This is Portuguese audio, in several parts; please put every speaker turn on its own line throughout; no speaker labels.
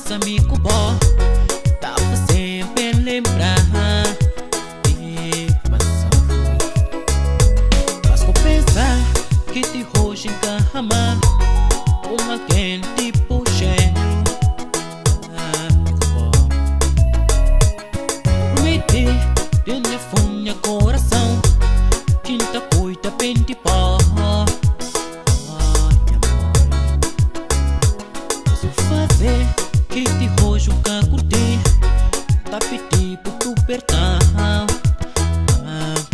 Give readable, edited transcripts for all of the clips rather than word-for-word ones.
nosso amigo bom tava sempre lembrar de passar. Mas vou pensar que te hoje encarramar com alguém tipo gênio amigo bom. Prometi de minha funha coração quinta cuida bem de pó. Que te hoje nunca curti, tá pedindo pro perdão.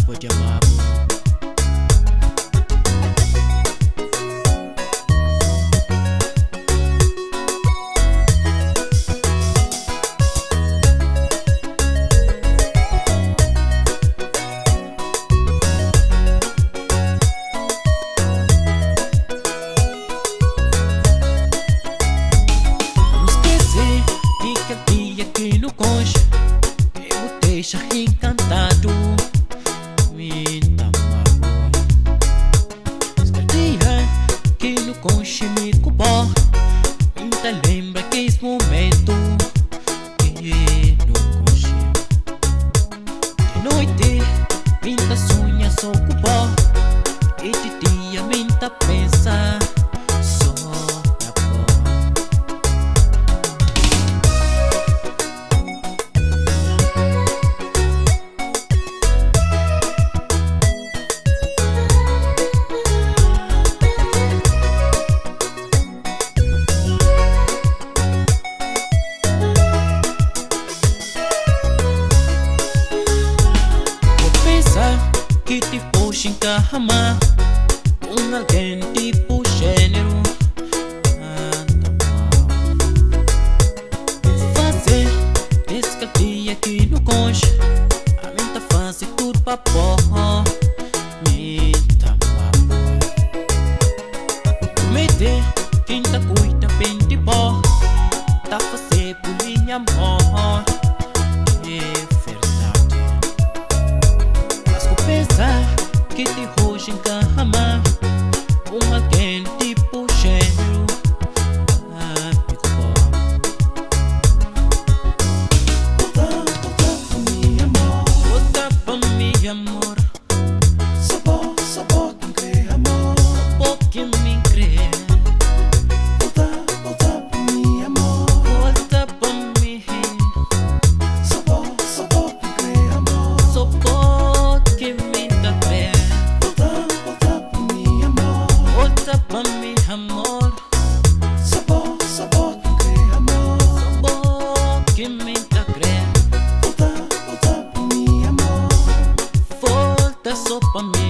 Pode amar. Deixa encantado, me amava. Escredia que no conche me cubó, ainda lembra que esse momento que no conche de noite minta sonha só cubó e de dia minta pensa só na boa. Que te puxa encarramar com alguém tipo gênero fazer descartia aqui no conche a mente faz tudo pra pó. Me amava. Prometer quem tá cuida bem de pó tá fazer por minha amor. Pensar que te hoje encarramar com alguém tipo gênero amigo bom. Volta pra mim, amor. Volta pra mim, amor. Sabor quem crê, amor. Sabor quem me crê. Volta pra mim, amor. Volta pra mim. Sabor quem crê, amor. Sabor que me dá fé. Volta pra mim, amor. Volta pra mim, amor. Sabor que crê, amor. Sabor que me dá fé. Volta pra mim, amor. Volta só pra mim.